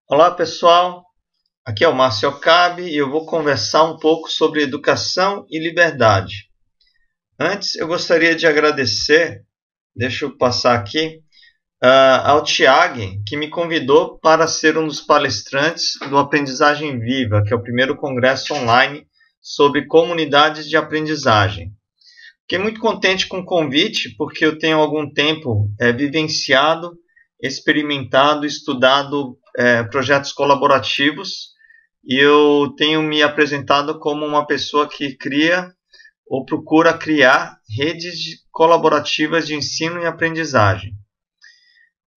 Olá pessoal, aqui é o Márcio Okabe e eu vou conversar um pouco sobre educação e liberdade. Antes eu gostaria de agradecer, deixa eu passar aqui, ao Tiago, que me convidou para ser um dos palestrantes do Aprendizagem Viva, que é o primeiro congresso online sobre comunidades de aprendizagem. Fiquei muito contente com o convite, porque eu tenho algum tempo vivenciado, experimentado, estudado projetos colaborativos e eu tenho me apresentado como uma pessoa que cria ou procura criar redes colaborativas de ensino e aprendizagem.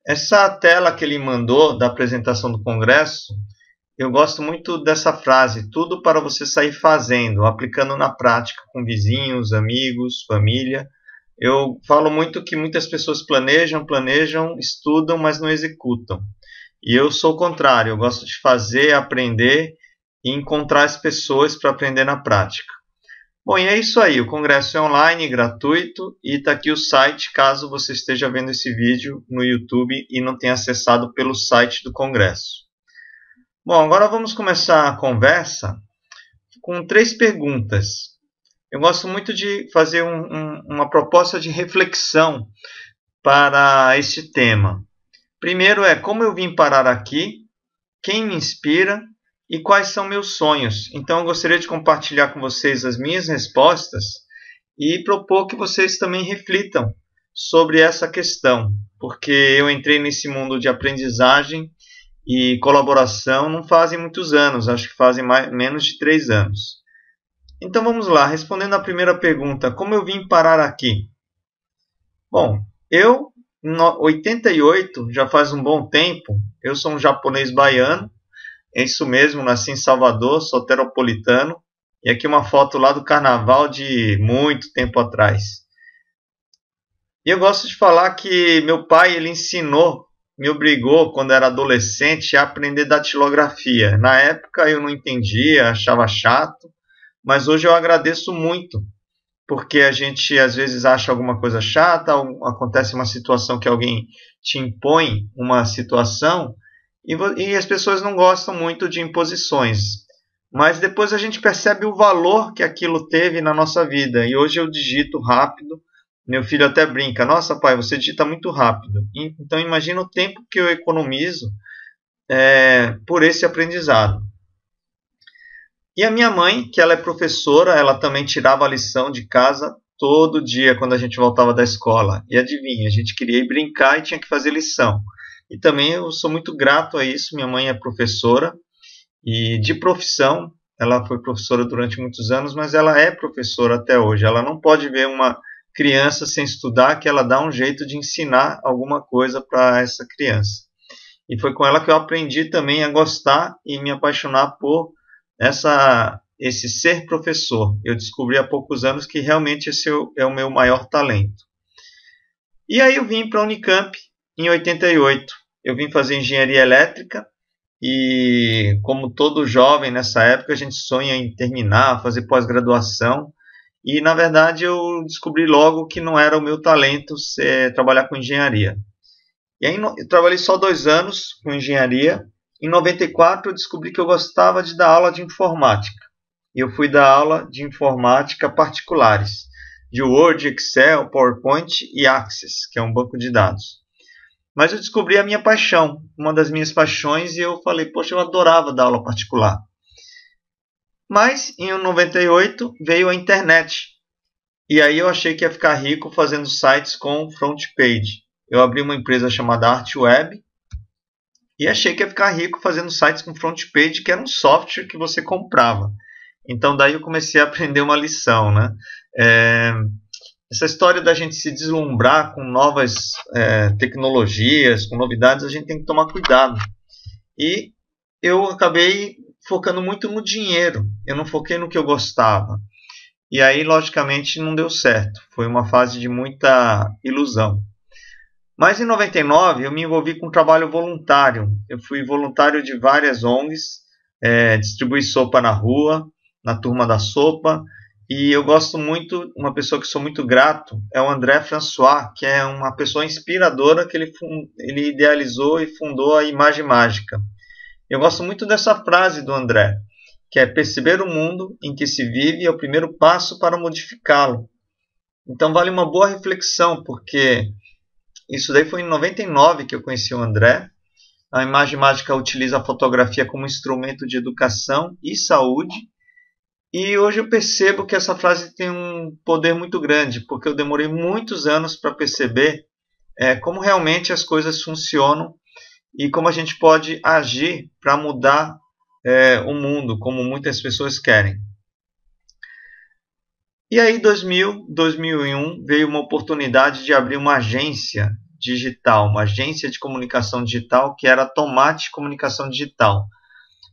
Essa tela que ele mandou da apresentação do congresso, eu gosto muito dessa frase: tudo para você sair fazendo, aplicando na prática com vizinhos, amigos, família. Eu falo muito que muitas pessoas planejam, estudam, mas não executam. E eu sou o contrário, eu gosto de fazer, aprender e encontrar as pessoas para aprender na prática. Bom, e é isso aí, o congresso é online, gratuito, e está aqui o site, caso você esteja vendo esse vídeo no YouTube e não tenha acessado pelo site do congresso. Bom, agora vamos começar a conversa com 3 perguntas. Eu gosto muito de fazer uma proposta de reflexão para este tema. Primeiro é como eu vim parar aqui, quem me inspira e quais são meus sonhos. Então eu gostaria de compartilhar com vocês as minhas respostas e propor que vocês também reflitam sobre essa questão, porque eu entrei nesse mundo de aprendizagem e colaboração não fazem muitos anos, acho que fazem menos de 3 anos. Então vamos lá, respondendo à primeira pergunta, como eu vim parar aqui? Bom, eu em 88, já faz um bom tempo, eu sou um japonês baiano, é isso mesmo, nasci em Salvador, sou soteropolitano, e aqui uma foto lá do carnaval de muito tempo atrás. E eu gosto de falar que meu pai, ele me obrigou, quando era adolescente, a aprender datilografia. Na época eu não entendia, achava chato, mas hoje eu agradeço muito, porque a gente às vezes acha alguma coisa chata, acontece uma situação que alguém te impõe uma situação e as pessoas não gostam muito de imposições. Mas depois a gente percebe o valor que aquilo teve na nossa vida. E hoje eu digito rápido. Meu filho até brinca: nossa pai, você digita muito rápido. Então imagina o tempo que eu economizo por esse aprendizado. E a minha mãe, que ela é professora, ela também tirava a lição de casa todo dia quando a gente voltava da escola. E adivinha, a gente queria ir brincar e tinha que fazer lição. E também eu sou muito grato a isso. Minha mãe é professora e de profissão, ela foi professora durante muitos anos, mas ela é professora até hoje. Ela não pode ver uma criança sem estudar, que ela dá um jeito de ensinar alguma coisa para essa criança. E foi com ela que eu aprendi também a gostar e me apaixonar por esse ser professor. Eu descobri há poucos anos que realmente esse é o meu maior talento. E aí eu vim para a Unicamp em 88. Eu vim fazer engenharia elétrica e, como todo jovem nessa época, a gente sonha em terminar, fazer pós-graduação. E, na verdade, eu descobri logo que não era o meu talento trabalhar com engenharia. E aí eu trabalhei só 2 anos com engenharia. Em 94 eu descobri que eu gostava de dar aula de informática. E eu fui dar aula de informática particulares, de Word, Excel, PowerPoint e Access, que é um banco de dados. Mas eu descobri a minha paixão, uma das minhas paixões, e eu falei, poxa, eu adorava dar aula particular. Mas em 98 veio a internet. E aí eu achei que ia ficar rico fazendo sites com front page. Eu abri uma empresa chamada ArtWeb e achei que ia ficar rico fazendo sites com front page, que era um software que você comprava. Então daí eu comecei a aprender uma lição, né? Essa história da gente se deslumbrar com novas tecnologias, com novidades, a gente tem que tomar cuidado. E eu acabei focando muito no dinheiro, eu não foquei no que eu gostava. E aí, logicamente, não deu certo. Foi uma fase de muita ilusão. Mas em 99 eu me envolvi com trabalho voluntário. Eu fui voluntário de várias ONGs, distribuí sopa na rua, na turma da sopa. E eu gosto muito, uma pessoa que sou muito grato, é o André François, que é uma pessoa inspiradora que ele idealizou e fundou a Imagem Mágica. Eu gosto muito dessa frase do André, que é: perceber o mundo em que se vive é o primeiro passo para modificá-lo. Então vale uma boa reflexão, porque isso daí foi em 99 que eu conheci o André. A Imagem Mágica utiliza a fotografia como instrumento de educação e saúde. E hoje eu percebo que essa frase tem um poder muito grande, porque eu demorei muitos anos para perceber como realmente as coisas funcionam e como a gente pode agir para mudar o mundo, como muitas pessoas querem. E aí, 2001, veio uma oportunidade de abrir uma agência digital, uma agência de comunicação digital, que era a Tomate Comunicação Digital.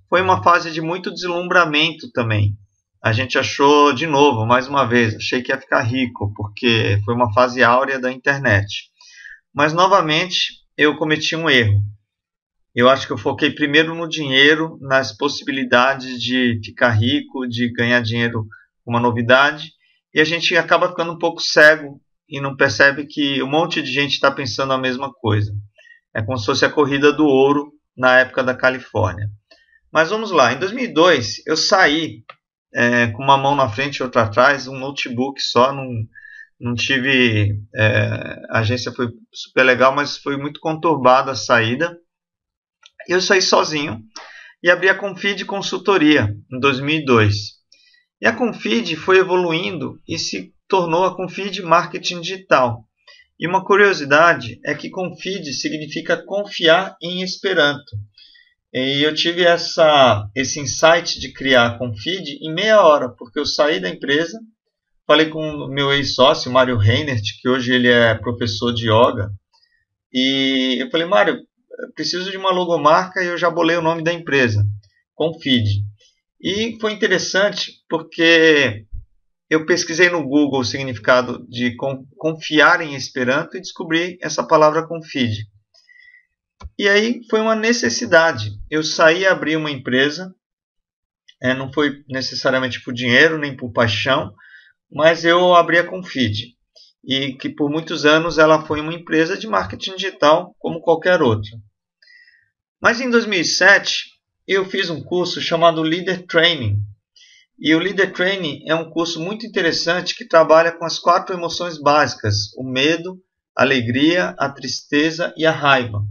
Foi uma fase de muito deslumbramento também. A gente achou, de novo, mais uma vez, achei que ia ficar rico, porque foi uma fase áurea da internet. Mas, novamente, eu cometi um erro. Eu acho que eu foquei primeiro no dinheiro, nas possibilidades de ficar rico, de ganhar dinheiro com uma novidade, e a gente acaba ficando um pouco cego e não percebe que um monte de gente está pensando a mesma coisa. É como se fosse a corrida do ouro na época da Califórnia. Mas vamos lá, em 2002 eu saí com uma mão na frente e outra atrás, um notebook só, não tive... a agência foi super legal, mas foi muito conturbada a saída. Eu saí sozinho e abri a Confid Consultoria em 2002. E a Confid foi evoluindo e se tornou a Confid Marketing Digital. E uma curiosidade é que Confid significa confiar em Esperanto. E eu tive esse insight de criar a Confid em meia hora, porque eu saí da empresa, falei com o meu ex-sócio, Mário Reinert, que hoje ele é professor de yoga, e eu falei: Mário, eu preciso de uma logomarca, e eu já bolei o nome da empresa, Confid. E foi interessante porque eu pesquisei no Google o significado de confiar em Esperanto e descobri essa palavra Confid. E aí foi uma necessidade. Eu saí e abri uma empresa, não foi necessariamente por dinheiro nem por paixão, mas eu abri a Confid. E que por muitos anos ela foi uma empresa de marketing digital como qualquer outra. Mas em 2007 eu fiz um curso chamado Leader Training. E o Leader Training é um curso muito interessante que trabalha com as 4 emoções básicas: o medo, a alegria, a tristeza e a raiva.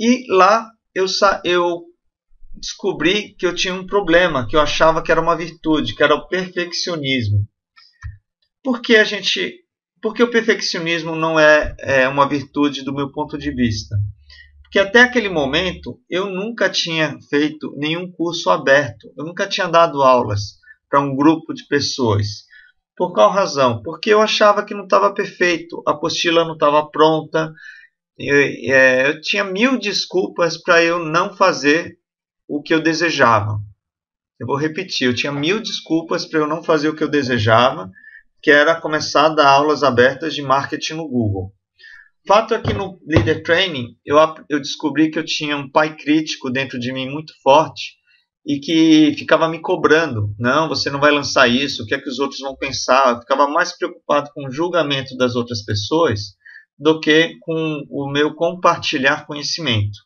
E lá eu descobri que eu tinha um problema, que eu achava que era uma virtude, que era o perfeccionismo. Por que o perfeccionismo não é uma virtude do meu ponto de vista? Porque até aquele momento eu nunca tinha feito nenhum curso aberto, eu nunca tinha dado aulas para um grupo de pessoas. Por qual razão? Porque eu achava que não estava perfeito, a apostila não estava pronta, eu tinha 1000 desculpas para eu não fazer o que eu desejava. Eu vou repetir, eu tinha 1000 desculpas para eu não fazer o que eu desejava, que era começar a dar aulas abertas de marketing no Google. O fato é que no Leader Training eu descobri que eu tinha um pai crítico dentro de mim muito forte e que ficava me cobrando. Não, você não vai lançar isso, o que é que os outros vão pensar? Eu ficava mais preocupado com o julgamento das outras pessoas do que com o meu compartilhar conhecimento.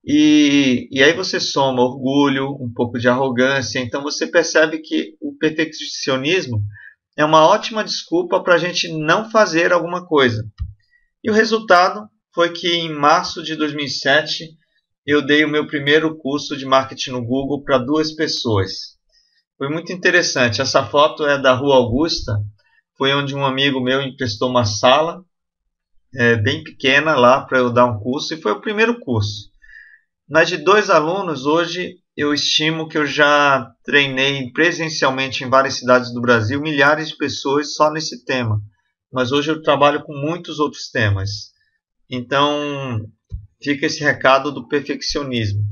E aí você soma orgulho, um pouco de arrogância, então você percebe que o perfeccionismo é uma ótima desculpa para a gente não fazer alguma coisa. E o resultado foi que em março de 2007 eu dei o meu primeiro curso de marketing no Google para 2 pessoas. Foi muito interessante. Essa foto é da Rua Augusta, foi onde um amigo meu emprestou uma sala bem pequena lá para eu dar um curso, e foi o primeiro curso. Mas de 2 alunos, hoje eu estimo que eu já treinei presencialmente em várias cidades do Brasil milhares de pessoas só nesse tema. Mas hoje eu trabalho com muitos outros temas. Então, fica esse recado do perfeccionismo,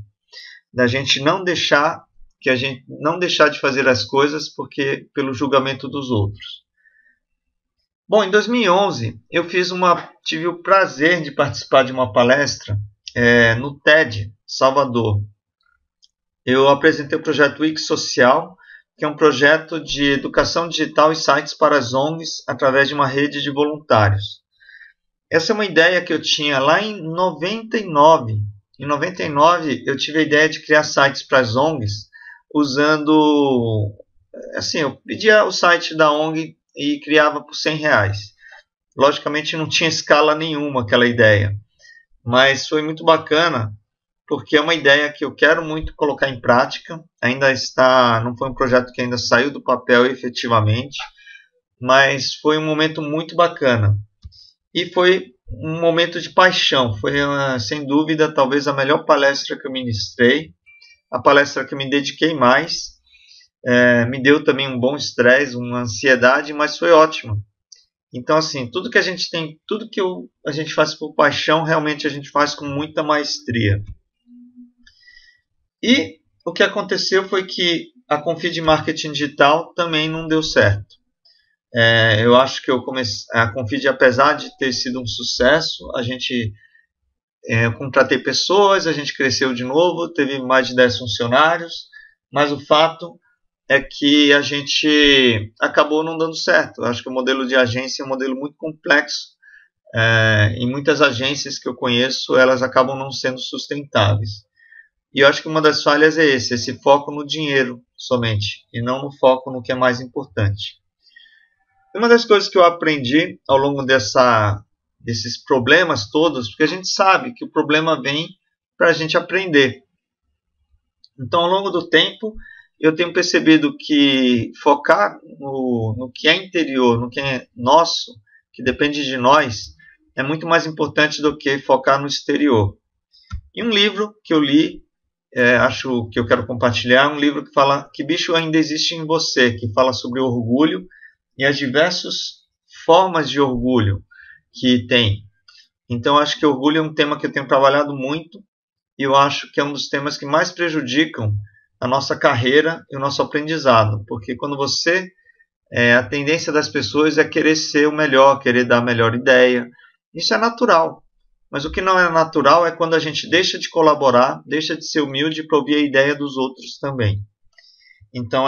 da gente não deixar de fazer as coisas pelo julgamento dos outros. Bom, em 2011 eu tive o prazer de participar de uma palestra no TED Salvador. Eu apresentei o projeto Wix Social, que é um projeto de educação digital e sites para as ONGs através de uma rede de voluntários. Essa é uma ideia que eu tinha lá em 99. Em 99, eu tive a ideia de criar sites para as ONGs usando... Assim, eu pedia o site da ONG e criava por R$100. Logicamente não tinha escala nenhuma aquela ideia, mas foi muito bacana porque é uma ideia que eu quero muito colocar em prática. Ainda está, não foi um projeto que ainda saiu do papel efetivamente, mas foi um momento muito bacana. E foi um momento de paixão, foi sem dúvida talvez a melhor palestra que eu ministrei, a palestra que eu me dediquei mais. Me deu também um bom estresse, uma ansiedade, mas foi ótimo. Então, assim, tudo que a gente tem, tudo que a gente faz por paixão, realmente a gente faz com muita maestria. E o que aconteceu foi que a Confid Marketing Digital também não deu certo. Eu acho que a Confid, apesar de ter sido um sucesso, eu contratei pessoas, a gente cresceu de novo, teve mais de 10 funcionários, mas o fato é que a gente acabou não dando certo. Eu acho que o modelo de agência é um modelo muito complexo. Em muitas agências que eu conheço, elas acabam não sendo sustentáveis. E eu acho que uma das falhas é esse foco no dinheiro somente, e não no foco no que é mais importante. Uma das coisas que eu aprendi ao longo desses problemas todos, porque a gente sabe que o problema vem para a gente aprender. Então, ao longo do tempo, eu tenho percebido que focar no que é interior, no que é nosso, que depende de nós, é muito mais importante do que focar no exterior. E um livro que eu li, acho que eu quero compartilhar, é um livro que fala que bicho ainda existe em você, que fala sobre orgulho e as diversas formas de orgulho que tem. Então, acho que orgulho é um tema que eu tenho trabalhado muito e eu acho que é um dos temas que mais prejudicam a nossa carreira e o nosso aprendizado, porque quando a tendência das pessoas é querer ser o melhor, querer dar a melhor ideia. Isso é natural, mas o que não é natural é quando a gente deixa de colaborar, deixa de ser humilde para ouvir a ideia dos outros também. Então,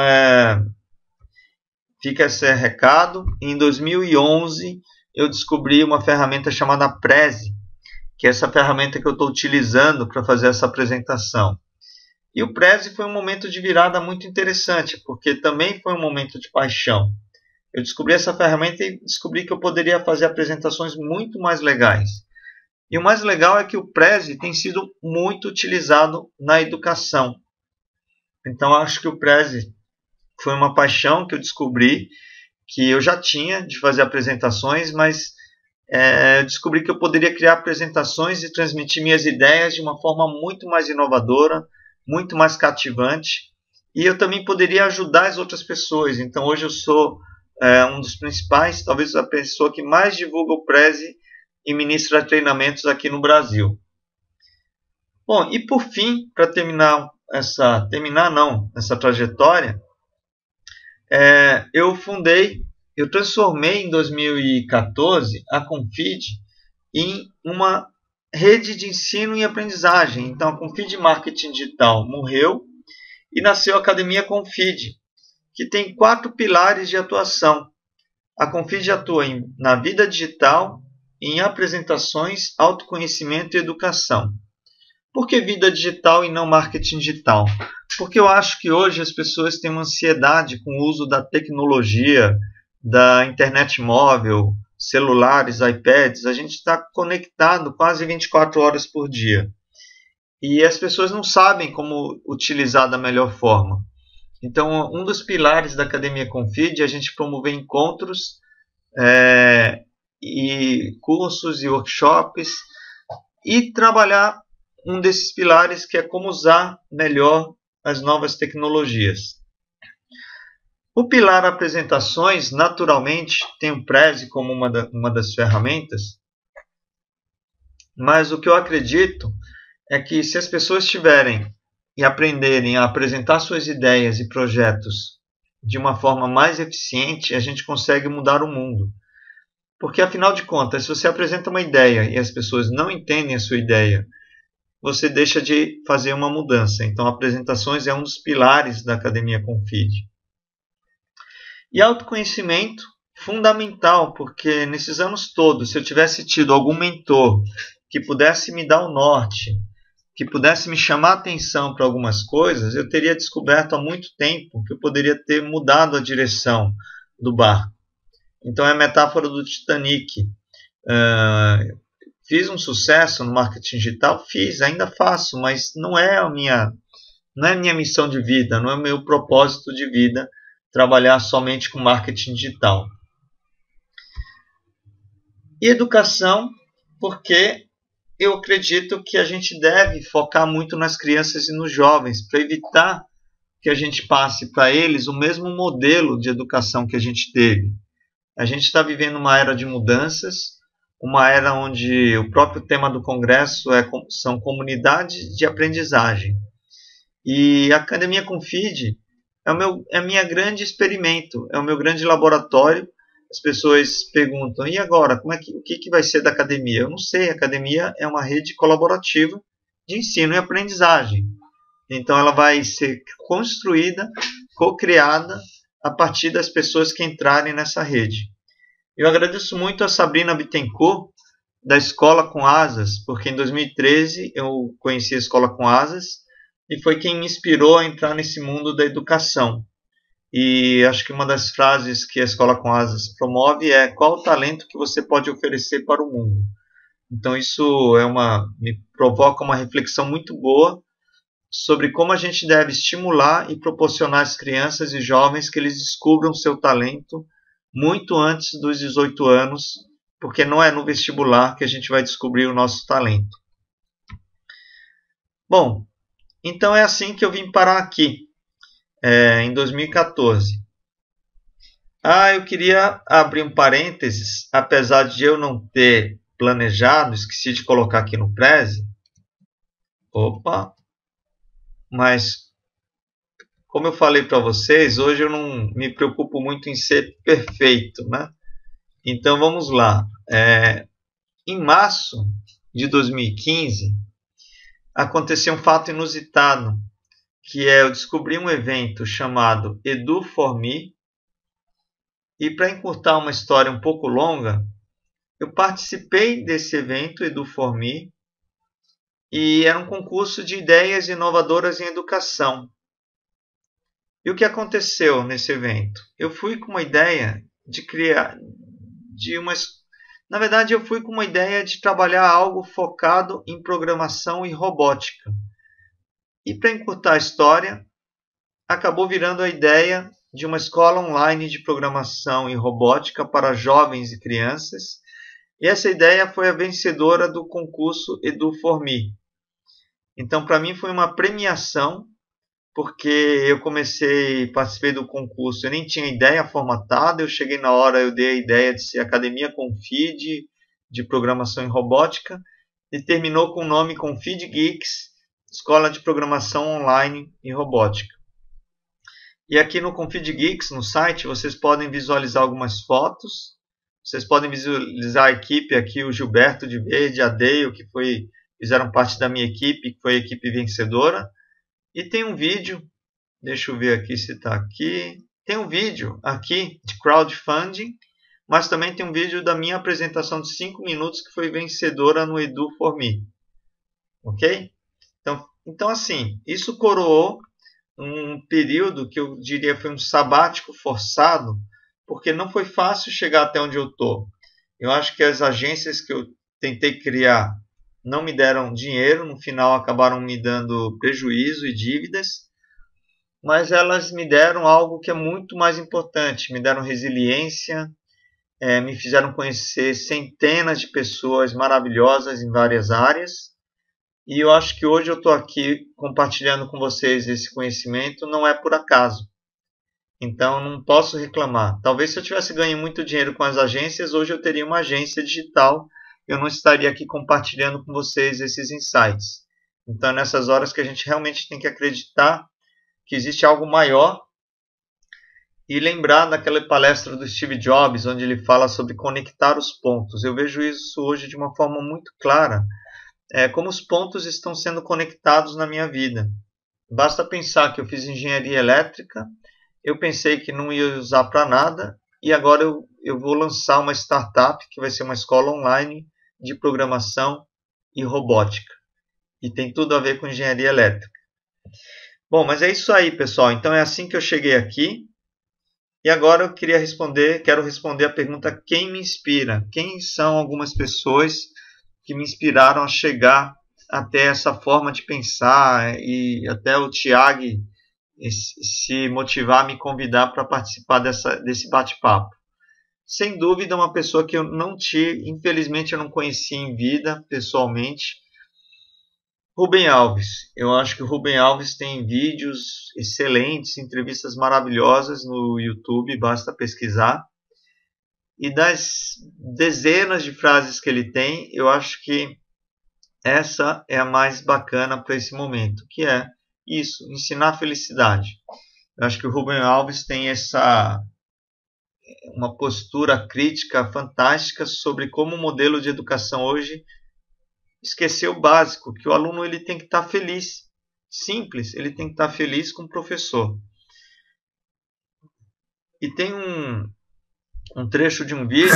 fica esse recado. Em 2011, eu descobri uma ferramenta chamada Prezi, que é essa ferramenta que eu estou utilizando para fazer essa apresentação. E o Prezi foi um momento de virada muito interessante, porque também foi um momento de paixão. Eu descobri essa ferramenta e descobri que eu poderia fazer apresentações muito mais legais. E o mais legal é que o Prezi tem sido muito utilizado na educação. Então, acho que o Prezi foi uma paixão que eu descobri, que eu já tinha de fazer apresentações, mas descobri que eu poderia criar apresentações e transmitir minhas ideias de uma forma muito mais inovadora, muito mais cativante, e eu também poderia ajudar as outras pessoas. Então, hoje eu sou um dos principais, talvez a pessoa que mais divulga o Prezi e ministra treinamentos aqui no Brasil. Bom, e por fim, para terminar essa trajetória, eu transformei em 2014 a Confid em uma rede de ensino e aprendizagem. Então, a Confid Marketing Digital morreu e nasceu a Academia Confid, que tem 4 pilares de atuação. A Confid atua na vida digital, em apresentações, autoconhecimento e educação. Por que vida digital e não marketing digital? Porque eu acho que hoje as pessoas têm uma ansiedade com o uso da tecnologia, da internet móvel, celulares, iPads. A gente está conectado quase 24 horas por dia. E as pessoas não sabem como utilizar da melhor forma. Então, um dos pilares da Academia Confid é a gente promover encontros e cursos e workshops e trabalhar um desses pilares, que é como usar melhor as novas tecnologias. O pilar apresentações, naturalmente, tem o Prezi como uma das ferramentas, mas o que eu acredito é que se as pessoas tiverem e aprenderem a apresentar suas ideias e projetos de uma forma mais eficiente, a gente consegue mudar o mundo. Porque, afinal de contas, se você apresenta uma ideia e as pessoas não entendem a sua ideia, você deixa de fazer uma mudança. Então, apresentações é um dos pilares da Academia Confid. E autoconhecimento, fundamental, porque nesses anos todos, se eu tivesse tido algum mentor que pudesse me dar o norte, que pudesse me chamar a atenção para algumas coisas, eu teria descoberto há muito tempo que eu poderia ter mudado a direção do barco. Então é a metáfora do Titanic. Fiz um sucesso no marketing digital? Fiz, ainda faço, mas não é a minha missão de vida, não é o meu propósito de vida trabalhar somente com marketing digital. E educação, porque eu acredito que a gente deve focar muito nas crianças e nos jovens, para evitar que a gente passe para eles o mesmo modelo de educação que a gente teve. A gente está vivendo uma era de mudanças, uma era onde o próprio tema do Congresso são comunidades de aprendizagem. E a Academia Confide é a minha grande experimento, é o meu grande laboratório. As pessoas perguntam, e agora, o que vai ser da academia? Eu não sei, a academia é uma rede colaborativa de ensino e aprendizagem. Então ela vai ser construída, co-criada a partir das pessoas que entrarem nessa rede. Eu agradeço muito a Sabrina Bittencourt, da Escola com Asas, porque em 2013 eu conheci a Escola com Asas e foi quem me inspirou a entrar nesse mundo da educação. E acho que uma das frases que a Escola com Asas promove é: qual o talento que você pode oferecer para o mundo? Então isso me provoca uma reflexão muito boa sobre como a gente deve estimular e proporcionar às crianças e jovens que eles descubram seu talento muito antes dos 18 anos, porque não é no vestibular que a gente vai descobrir o nosso talento. Bom, então é assim que eu vim parar aqui. Em 2014. Eu queria abrir um parênteses, apesar de eu não ter planejado, esqueci de colocar aqui no Prezi. Mas como eu falei para vocês, hoje eu não me preocupo muito em ser perfeito, né? Então vamos lá. Em março de 2015, aconteceu um fato inusitado, que eu descobri um evento chamado Edu4Me, e para encurtar uma história um pouco longa, eu participei desse evento Edu4Me, e era um concurso de ideias inovadoras em educação. E o que aconteceu nesse evento? Eu fui com uma ideia de criar, na verdade eu fui com uma ideia de trabalhar algo focado em programação e robótica. E para encurtar a história, acabou virando a ideia de uma escola online de programação e robótica para jovens e crianças. E essa ideia foi a vencedora do concurso Edu4Me. Então, para mim foi uma premiação, porque eu participei do concurso, eu nem tinha ideia formatada, eu cheguei na hora, eu dei a ideia de ser Academia Confide, de programação e robótica, e terminou com o nome Confide Geeks, Escola de Programação Online e Robótica. E aqui no Confide Geeks, no site, vocês podem visualizar algumas fotos. Vocês podem visualizar a equipe aqui, o Gilberto de Verde, a Deio, que fizeram parte da minha equipe, que foi a equipe vencedora. E tem um vídeo, deixa eu ver aqui se está aqui. Tem um vídeo aqui de crowdfunding, mas também tem um vídeo da minha apresentação de 5 minutos, que foi vencedora no Edu4Me. Ok? Então, assim, isso coroou um período que eu diria foi um sabático forçado, porque não foi fácil chegar até onde eu estou. Eu acho que as agências que eu tentei criar não me deram dinheiro, no final acabaram me dando prejuízo e dívidas, mas elas me deram algo que é muito mais importante, me deram resiliência, me fizeram conhecer centenas de pessoas maravilhosas em várias áreas. E eu acho que hoje eu estou aqui compartilhando com vocês esse conhecimento, não é por acaso. Então não posso reclamar. Talvez se eu tivesse ganho muito dinheiro com as agências, hoje eu teria uma agência digital, eu não estaria aqui compartilhando com vocês esses insights. Então é nessas horas que a gente realmente tem que acreditar que existe algo maior e lembrar daquela palestra do Steve Jobs, onde ele fala sobre conectar os pontos. Eu vejo isso hoje de uma forma muito clara. Como os pontos estão sendo conectados na minha vida. Basta pensar que eu fiz engenharia elétrica, eu pensei que não ia usar para nada, e agora eu vou lançar uma startup que vai ser uma escola online de programação e robótica. e tem tudo a ver com engenharia elétrica. Bom, mas é isso aí, pessoal. Então é assim que eu cheguei aqui. E agora eu quero responder a pergunta: quem me inspira? Quem são algumas pessoas que me inspiraram a chegar até essa forma de pensar, e até o Tiago se motivar a me convidar para participar desse bate-papo? Sem dúvida, uma pessoa que eu não tive, infelizmente eu não conheci em vida, pessoalmente, Rubem Alves. Eu acho que o Rubem Alves tem vídeos excelentes, entrevistas maravilhosas no YouTube, basta pesquisar. E das dezenas de frases que ele tem, eu acho que essa é a mais bacana para esse momento, que é isso, ensinar felicidade. Eu acho que o Rubem Alves tem uma postura crítica fantástica sobre como o modelo de educação hoje esqueceu o básico, que o aluno ele tem que estar feliz. Simples, ele tem que estar feliz com o professor. E tem um trecho de um vídeo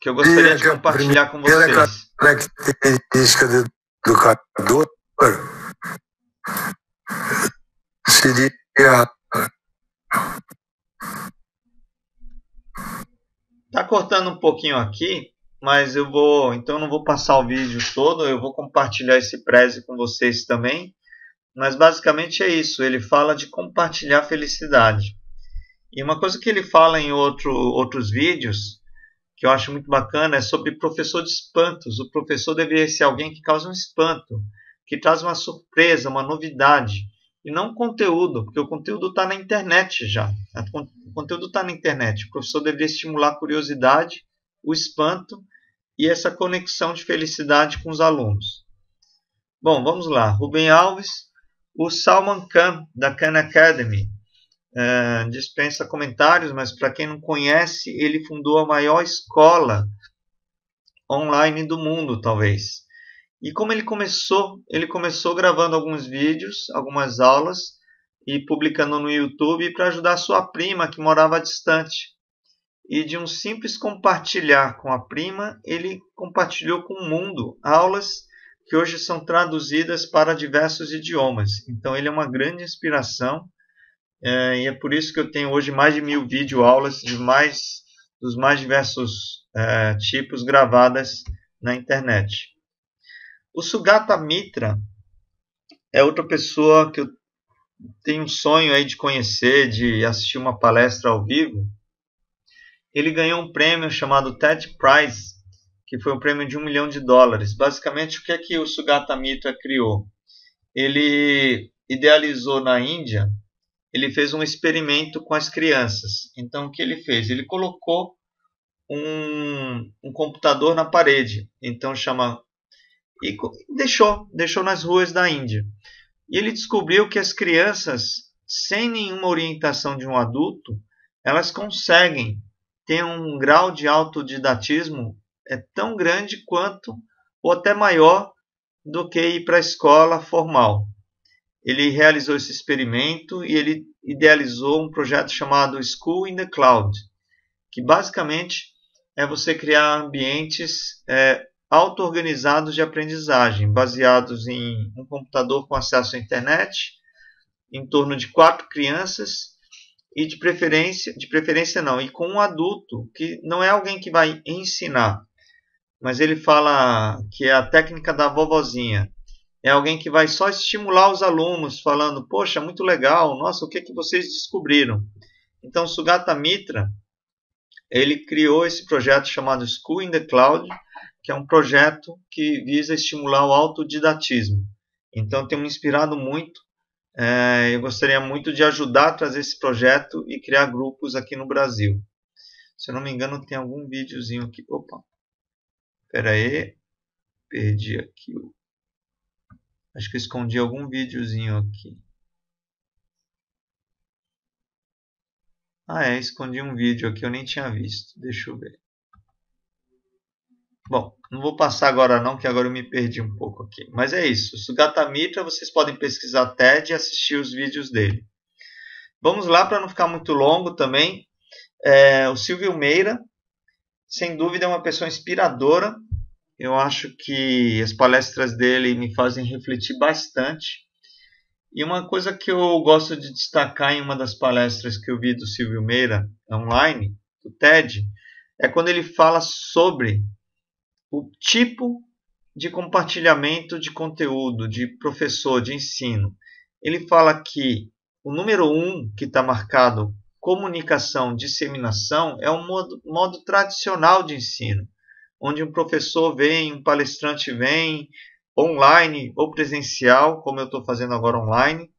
que eu gostaria de compartilhar com vocês. Característica do educador seria Tá cortando um pouquinho aqui, mas então não vou passar o vídeo todo, eu vou compartilhar esse preze com vocês também. Mas basicamente é isso, ele fala de compartilhar felicidade. E uma coisa que ele fala em outros vídeos, que eu acho muito bacana, é sobre professor de espantos. O professor deveria ser alguém que causa um espanto, que traz uma surpresa, uma novidade, e não conteúdo, porque o conteúdo está na internet já. O conteúdo está na internet. O professor deveria estimular a curiosidade, o espanto e essa conexão de felicidade com os alunos. Bom, vamos lá. Rubem Alves, o Salman Khan, da Khan Academy. Dispensa comentários, mas para quem não conhece, ele fundou a maior escola online do mundo, talvez. E como ele começou gravando alguns vídeos, algumas aulas, e publicando no YouTube para ajudar sua prima que morava distante. E de um simples compartilhar com a prima, ele compartilhou com o mundo aulas que hoje são traduzidas para diversos idiomas. Então ele é uma grande inspiração, e é por isso que eu tenho hoje mais de 1000 videoaulas dos mais diversos tipos gravadas na internet. O Sugata Mitra é outra pessoa que eu tenho um sonho aí de conhecer, de assistir uma palestra ao vivo. Ele ganhou um prêmio chamado TED Prize, que foi um prêmio de $1 milhão. Basicamente, o que é que o Sugata Mitra criou? Ele idealizou na Índia, ele fez um experimento com as crianças. Então, o que ele fez? Ele colocou um computador na parede. Então, e deixou nas ruas da Índia. E ele descobriu que as crianças, sem nenhuma orientação de um adulto, elas conseguem ter um grau de autodidatismo tão grande quanto, ou até maior, do que ir para a escola formal. Ele realizou esse experimento e ele idealizou um projeto chamado School in the Cloud, que basicamente é você criar ambientes auto-organizados de aprendizagem, baseados em um computador com acesso à internet, em torno de 4 crianças, e de preferência não, e com um adulto, que não é alguém que vai ensinar, mas ele fala que é a técnica da vovozinha. É alguém que vai só estimular os alunos, falando, poxa, muito legal, nossa, o que vocês descobriram? Então, Sugata Mitra, ele criou esse projeto chamado School in the Cloud, que é um projeto que visa estimular o autodidatismo. Então, tem me inspirado muito. Eu gostaria muito de ajudar a trazer esse projeto e criar grupos aqui no Brasil. Se eu não me engano, tem algum videozinho aqui. Opa, espera aí, perdi aqui. Acho que eu escondi algum videozinho aqui. Escondi um vídeo aqui, eu nem tinha visto. Deixa eu ver. Bom, não vou passar agora não, que agora eu me perdi um pouco aqui. Mas é isso. Sugata Mitra, vocês podem pesquisar TED e assistir os vídeos dele. Vamos lá, para não ficar muito longo também. O Silvio Meira, sem dúvida, é uma pessoa inspiradora. eu acho que as palestras dele me fazem refletir bastante. E uma coisa que eu gosto de destacar em uma das palestras que eu vi do Silvio Meira online, do TED, é quando ele fala sobre o tipo de compartilhamento de conteúdo, de professor, de ensino. Ele fala que o número 1 que está marcado, comunicação, disseminação, é um modo tradicional de ensino, onde um professor vem, um palestrante vem, online ou presencial, como eu estou fazendo agora online,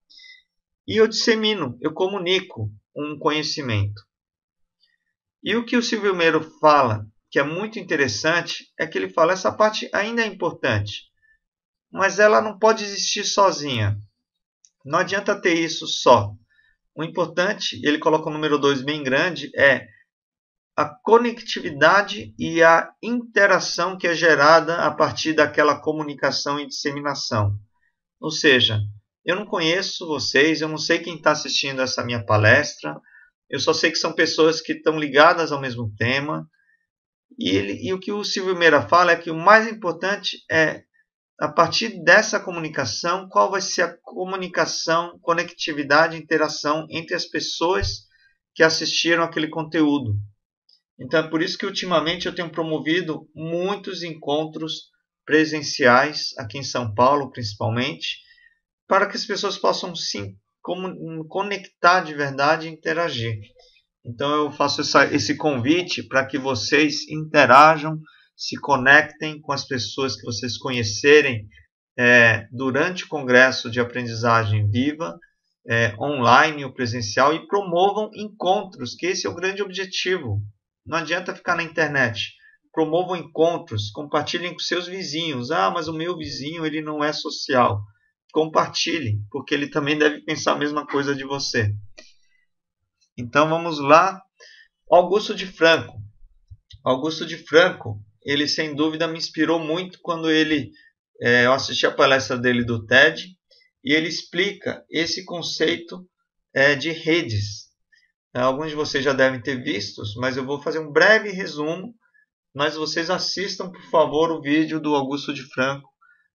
e eu dissemino, eu comunico um conhecimento. E o que o Silvio Meiro fala, que é muito interessante, é que ele fala essa parte ainda é importante, mas ela não pode existir sozinha. Não adianta ter isso só. O importante, ele coloca o número 2 bem grande, é a conectividade e a interação que é gerada a partir daquela comunicação e disseminação. Ou seja, eu não conheço vocês, eu não sei quem está assistindo essa minha palestra, eu só sei que são pessoas que estão ligadas ao mesmo tema. E o que o Silvio Meira fala é que o mais importante é, a partir dessa comunicação, qual vai ser a comunicação, conectividade, interação entre as pessoas que assistiram aquele conteúdo. Então é por isso que ultimamente eu tenho promovido muitos encontros presenciais, aqui em São Paulo principalmente, para que as pessoas possam se conectar de verdade e interagir. Então eu faço esse convite para que vocês interajam, se conectem com as pessoas que vocês conhecerem durante o Congresso de Aprendizagem Viva, online ou presencial, e promovam encontros, que esse é o grande objetivo. Não adianta ficar na internet. Promovam encontros, compartilhem com seus vizinhos. Ah, mas o meu vizinho ele não é social. Compartilhe, porque ele também deve pensar a mesma coisa de você. Então vamos lá. Augusto de Franco. Augusto de Franco, ele sem dúvida me inspirou muito quando eu assisti a palestra dele do TED, e ele explica esse conceito de redes. Alguns de vocês já devem ter visto, mas eu vou fazer um breve resumo, mas vocês assistam, por favor, o vídeo do Augusto de Franco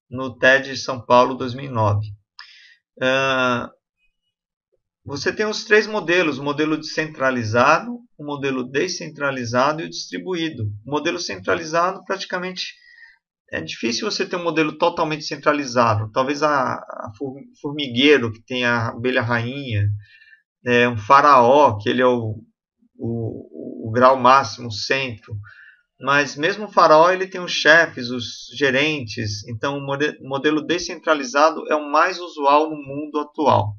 no TED São Paulo 2009. Você tem os 3 modelos, o modelo descentralizado, o modelo descentralizado e o distribuído. O modelo centralizado, praticamente, é difícil você ter um modelo totalmente centralizado. Talvez a formigueiro, que tem a abelha rainha, um faraó, que ele é o grau máximo, o centro. Mas mesmo o faraó ele tem os chefes, os gerentes. Então o modelo descentralizado é o mais usual no mundo atual.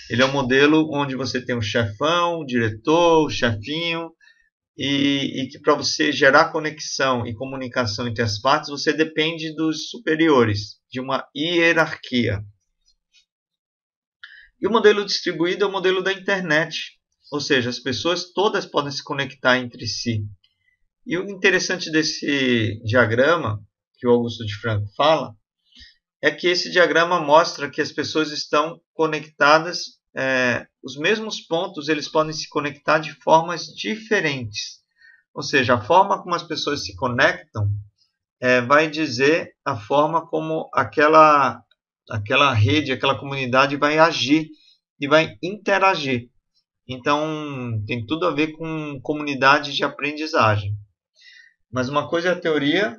Ele é um modelo onde você tem o chefão, o diretor, o chefinho, e que para você gerar conexão e comunicação entre as partes, você depende dos superiores, de uma hierarquia. E o modelo distribuído é o modelo da internet, ou seja, as pessoas todas podem se conectar entre si. E o interessante desse diagrama, que o Augusto de Franco fala, é que esse diagrama mostra que as pessoas estão conectadas, os mesmos pontos eles podem se conectar de formas diferentes. Ou seja, a forma como as pessoas se conectam vai dizer a forma como aquela rede, aquela comunidade vai agir e vai interagir. Então, tem tudo a ver com comunidade de aprendizagem. Mas uma coisa é a teoria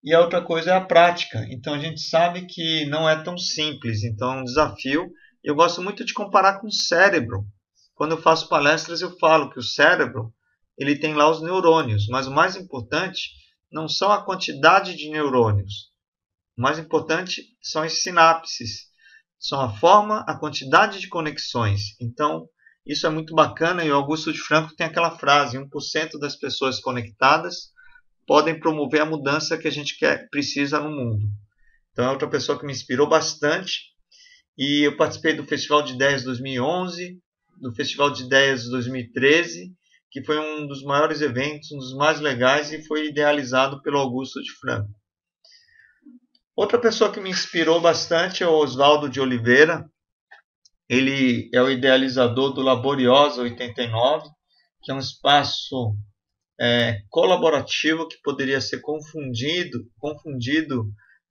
e a outra coisa é a prática. Então, a gente sabe que não é tão simples. Então, é um desafio. Eu gosto muito de comparar com o cérebro. Quando eu faço palestras, eu falo que o cérebro ele tem lá os neurônios. Mas o mais importante não são a quantidade de neurônios. O mais importante são as sinapses. São a forma, a quantidade de conexões. Então, isso é muito bacana. E o Augusto de Franco tem aquela frase: 1% das pessoas conectadas podem promover a mudança que a gente precisa no mundo. Então, é outra pessoa que me inspirou bastante. E eu participei do Festival de Ideias 2011, do Festival de Ideias 2013, que foi um dos maiores eventos, um dos mais legais, e foi idealizado pelo Augusto de Franco. Outra pessoa que me inspirou bastante é o Oswaldo de Oliveira. Ele é o idealizador do Laboriosa 89, que é um espaço colaborativo que poderia ser confundido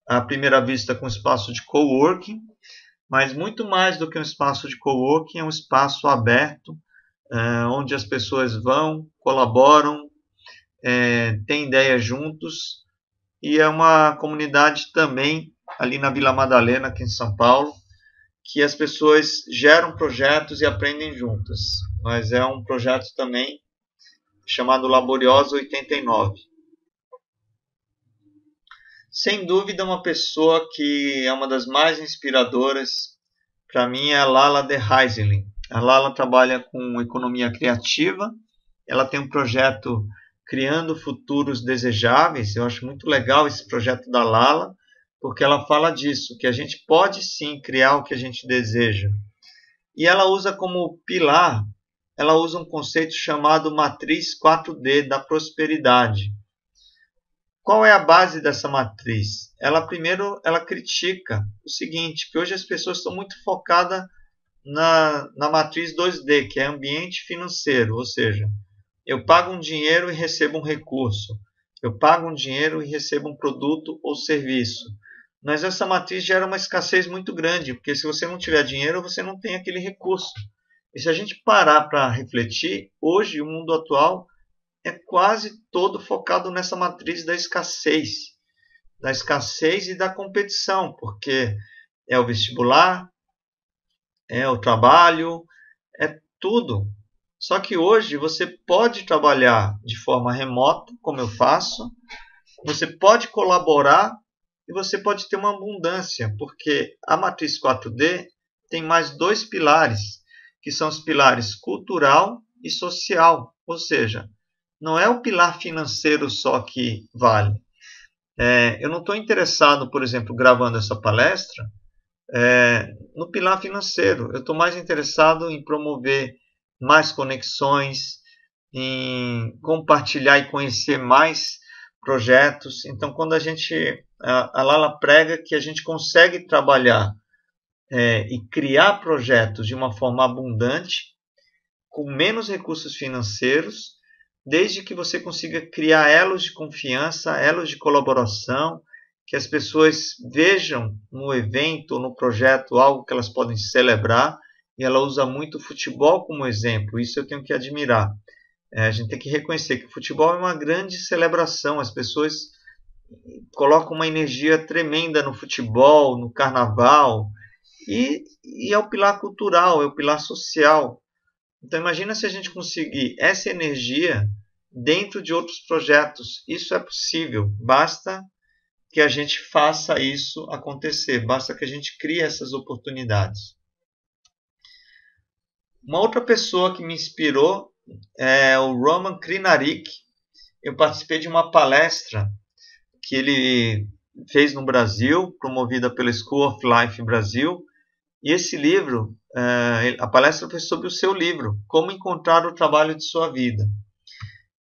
à primeira vista com espaço de coworking, mas muito mais do que um espaço de coworking, é um espaço aberto, onde as pessoas vão, colaboram, têm ideias juntos, e é uma comunidade também ali na Vila Madalena, aqui em São Paulo, que as pessoas geram projetos e aprendem juntas. Mas é um projeto também chamado Laboriosa 89. Sem dúvida, uma pessoa que é uma das mais inspiradoras para mim é a Lala de Heiselin. A Lala trabalha com economia criativa, ela tem um projeto Criando Futuros Desejáveis. Eu acho muito legal esse projeto da Lala, porque ela fala disso, que a gente pode sim criar o que a gente deseja. E ela usa como pilar, ela usa um conceito chamado matriz 4D da prosperidade. Qual é a base dessa matriz? Primeiro, ela critica o seguinte, que hoje as pessoas estão muito focadas na matriz 2D, que é ambiente financeiro, ou seja, eu pago um dinheiro e recebo um recurso. Eu pago um dinheiro e recebo um produto ou serviço. Mas essa matriz gera uma escassez muito grande, porque se você não tiver dinheiro, você não tem aquele recurso. E se a gente parar para refletir, hoje o mundo atual é quase todo focado nessa matriz da escassez e da competição, porque é o vestibular, é o trabalho, é tudo. Só que hoje você pode trabalhar de forma remota, como eu faço, você pode colaborar e você pode ter uma abundância, porque a matriz 4D tem mais dois pilares, que são os pilares cultural e social, ou seja, não é o pilar financeiro só que vale. Eu não estou interessado, por exemplo, gravando essa palestra, no pilar financeiro. Eu estou mais interessado em promover mais conexões, em compartilhar e conhecer mais projetos. Então, quando a Lala prega que a gente consegue trabalhar e criar projetos de uma forma abundante, com menos recursos financeiros, desde que você consiga criar elos de confiança, elos de colaboração, que as pessoas vejam no evento ou no projeto algo que elas podem celebrar, e ela usa muito o futebol como exemplo. Isso eu tenho que admirar. A gente tem que reconhecer que o futebol é uma grande celebração, as pessoas colocam uma energia tremenda no futebol, no carnaval, e é o pilar cultural, é o pilar social. Então imagina se a gente conseguir essa energia dentro de outros projetos. Isso é possível, basta que a gente faça isso acontecer, basta que a gente crie essas oportunidades. Uma outra pessoa que me inspirou é o Roman Krinarik. Eu participei de uma palestra que ele fez no Brasil, promovida pela School of Life Brasil. E esse livro, a palestra foi sobre o seu livro, Como Encontrar o Trabalho de Sua Vida.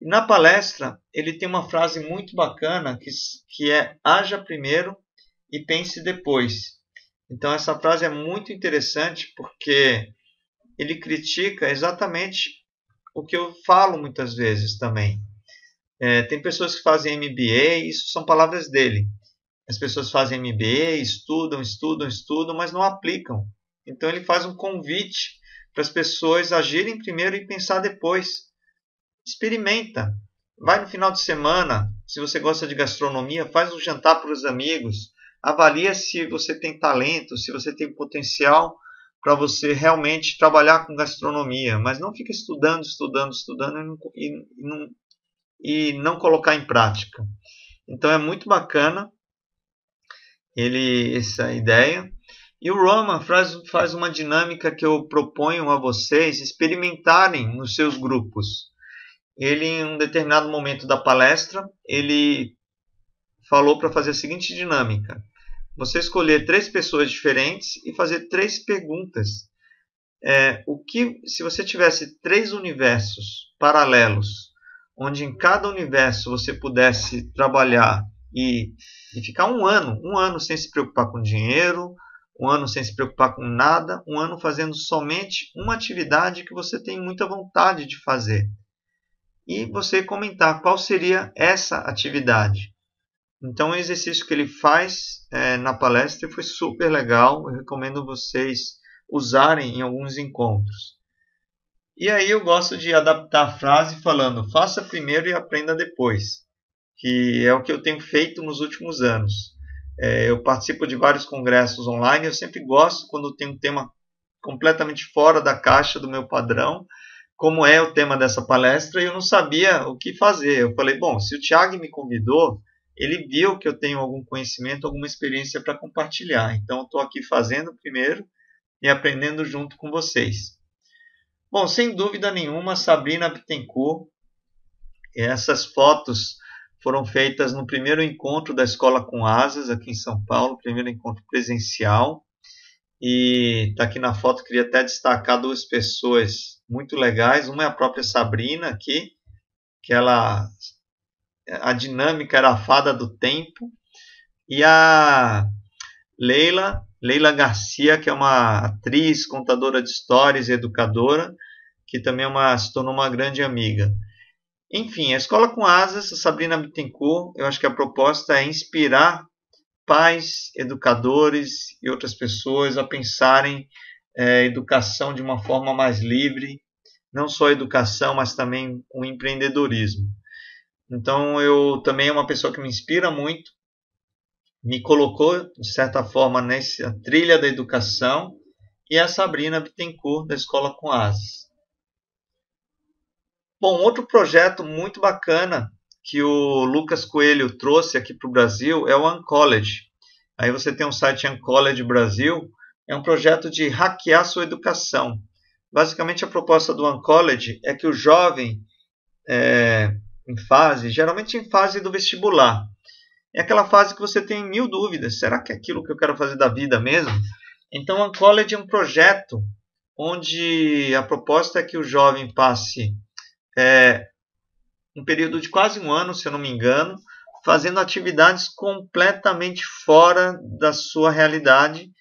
E na palestra, ele tem uma frase muito bacana, que é: haja primeiro e pense depois. Então essa frase é muito interessante, porque ele critica exatamente o que eu falo muitas vezes também. Tem pessoas que fazem MBA, isso são palavras dele. As pessoas fazem MBA, estudam, mas não aplicam. Então ele faz um convite para as pessoas agirem primeiro e pensar depois. Experimenta. Vai no final de semana, se você gosta de gastronomia, faz um jantar para os amigos. Avalia se você tem talento, se você tem potencial para você realmente trabalhar com gastronomia. Mas não fica estudando e não colocar em prática. Então é muito bacana essa ideia. E o Roman faz uma dinâmica que eu proponho a vocês experimentarem nos seus grupos. Ele, em um determinado momento da palestra, ele falou para fazer a seguinte dinâmica: você escolher 3 pessoas diferentes e fazer 3 perguntas. Se você tivesse 3 universos paralelos, onde em cada universo você pudesse trabalhar e ficar um ano sem se preocupar com dinheiro, um ano sem se preocupar com nada, um ano fazendo somente uma atividade que você tem muita vontade de fazer. e você comentar qual seria essa atividade. Então, o exercício que ele faz na palestra foi super legal. Eu recomendo vocês usarem em alguns encontros. E aí eu gosto de adaptar a frase falando: faça primeiro e aprenda depois, que é o que eu tenho feito nos últimos anos. Eu participo de vários congressos online. Eu sempre gosto quando tem um tema completamente fora da caixa do meu padrão, como é o tema dessa palestra, e eu não sabia o que fazer. Eu falei, bom, se o Thiago me convidou, ele viu que eu tenho algum conhecimento, alguma experiência para compartilhar. Então, eu estou aqui fazendo primeiro e aprendendo junto com vocês. Bom, sem dúvida nenhuma, Sabrina Bittencourt. Essas fotos foram feitas no primeiro encontro da Escola com Asas, aqui em São Paulo, primeiro encontro presencial. E está aqui na foto, queria até destacar duas pessoas muito legais. Uma é a própria Sabrina aqui, que a dinâmica era a fada do tempo. E a Leila Garcia, que é uma atriz, contadora de histórias e educadora, que também se tornou uma grande amiga. Enfim, a Escola com Asas, a Sabrina Bittencourt, eu acho que a proposta é inspirar pais, educadores e outras pessoas a pensarem educação de uma forma mais livre, não só a educação, mas também o empreendedorismo. Então, eu também é uma pessoa que me inspira muito, me colocou, de certa forma, nessa trilha da educação, e a Sabrina Bittencourt, da Escola com Asas. Bom, outro projeto muito bacana que o Lucas Coelho trouxe aqui para o Brasil é o Uncollege. Aí você tem o site Uncollege Brasil, é um projeto de hackear sua educação. Basicamente, a proposta do Uncollege é que o jovem, geralmente em fase do vestibular, é aquela fase que você tem 1000 dúvidas, será que é aquilo que eu quero fazer da vida mesmo? Então, o Uncollege é um projeto onde a proposta é que o jovem passe um período de quase um ano, se eu não me engano, fazendo atividades completamente fora da sua realidade,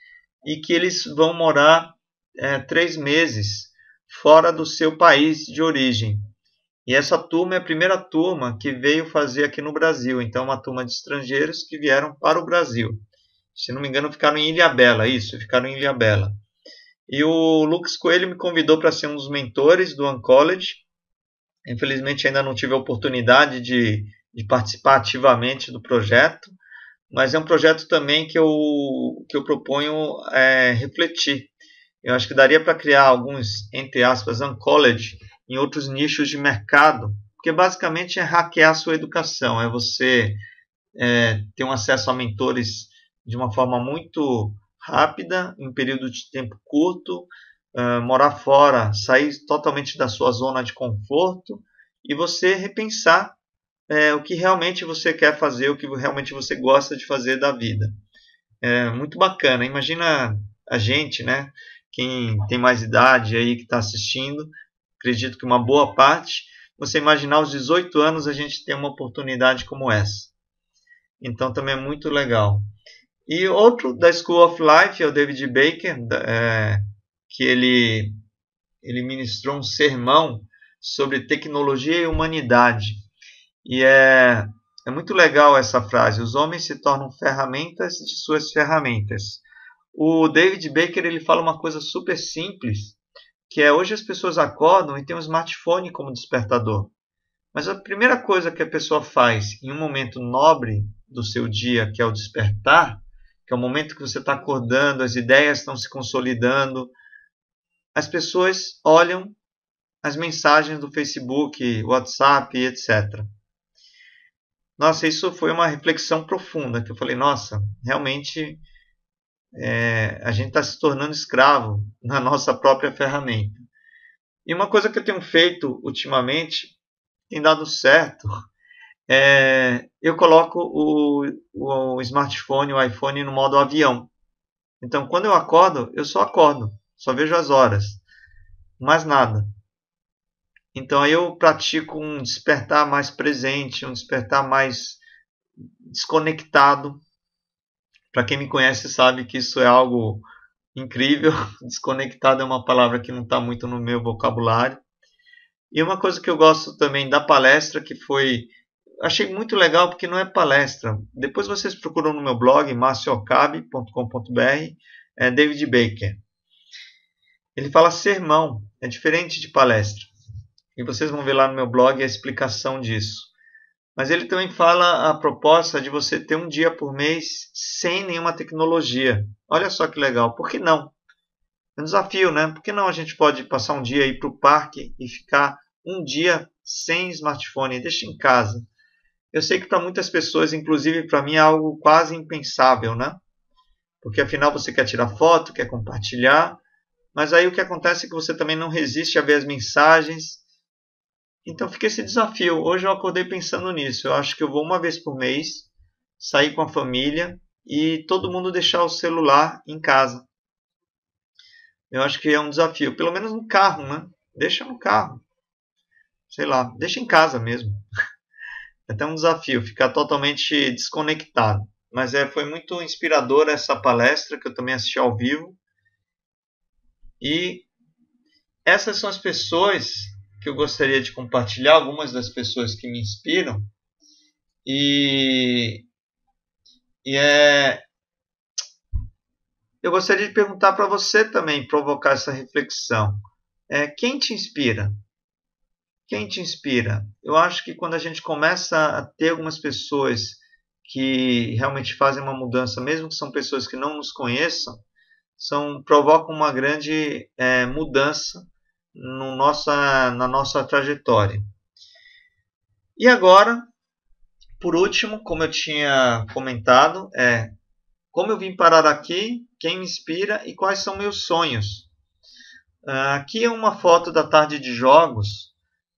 e que eles vão morar 3 meses fora do seu país de origem. E essa turma é a primeira turma que veio fazer aqui no Brasil. Então, uma turma de estrangeiros que vieram para o Brasil. Se não me engano, ficaram em Ilhabela. Ficaram em Ilhabela. E o Lucas Coelho me convidou para ser um dos mentores do Uncollege. Infelizmente, ainda não tive a oportunidade de participar ativamente do projeto, mas é um projeto também que eu proponho refletir. Eu acho que daria para criar alguns, entre aspas, Uncollege em outros nichos de mercado, porque basicamente é hackear a sua educação, é você ter um acesso a mentores de uma forma muito rápida, em um período de tempo curto, morar fora, sair totalmente da sua zona de conforto e você repensar o que realmente você quer fazer, o que realmente você gosta de fazer da vida. É muito bacana. Imagina a gente, né? Quem tem mais idade aí que está assistindo, acredito que uma boa parte, você imaginar aos 18 anos a gente ter uma oportunidade como essa. Então também é muito legal. E outro da School of Life é o David Baker, que ele ministrou um sermão sobre tecnologia e humanidade. E é muito legal essa frase: os homens se tornam ferramentas de suas ferramentas. O David Baker ele fala uma coisa super simples, que é: hoje as pessoas acordam e têm um smartphone como despertador. Mas a primeira coisa que a pessoa faz em um momento nobre do seu dia, que é o despertar, que é o momento que você está acordando, as ideias estão se consolidando, as pessoas olham as mensagens do Facebook, WhatsApp, etc. Nossa, isso foi uma reflexão profunda, que eu falei, nossa, realmente a gente está se tornando escravo na nossa própria ferramenta. E uma coisa que eu tenho feito ultimamente, tem dado certo, eu coloco o smartphone, o iPhone no modo avião. Então, quando eu acordo, eu só acordo, só vejo as horas, mais nada. Então, aí eu pratico um despertar mais presente, um despertar mais desconectado. Para quem me conhece sabe que isso é algo incrível. Desconectado é uma palavra que não está muito no meu vocabulário. E uma coisa que eu gosto também da palestra, que foi... Achei muito legal porque não é palestra. Depois vocês procuram no meu blog, marciocabe.com.br, David Baker. Ele fala sermão, é diferente de palestra. E vocês vão ver lá no meu blog a explicação disso. Mas ele também fala a proposta de você ter um dia por mês sem nenhuma tecnologia. Olha só que legal. Por que não? É um desafio, né? Por que não a gente pode passar um dia, ir para o parque e ficar um dia sem smartphone? Deixa em casa. Eu sei que para muitas pessoas, inclusive para mim, é algo quase impensável, né? Porque afinal você quer tirar foto, quer compartilhar, mas aí o que acontece é que você também não resiste a ver as mensagens. Então fica esse desafio. Hoje eu acordei pensando nisso. Eu acho que eu vou uma vez por mês sair com a família e todo mundo deixar o celular em casa. Eu acho que é um desafio. Pelo menos no carro, né? Deixa no carro. Sei lá, deixa em casa mesmo. É até um desafio ficar totalmente desconectado. Mas foi muito inspiradora essa palestra que eu também assisti ao vivo. E essas são as pessoas que eu gostaria de compartilhar, algumas das pessoas que me inspiram. Eu gostaria de perguntar para você também, provocar essa reflexão. Quem te inspira? Quem te inspira? Eu acho que quando a gente começa a ter algumas pessoas que realmente fazem uma mudança, mesmo que são pessoas que não nos conheçam, provocam uma grande mudança na nossa trajetória. E agora, por último, como eu tinha comentado, como eu vim parar aqui, quem me inspira e quais são meus sonhos. Aqui é uma foto da tarde de jogos,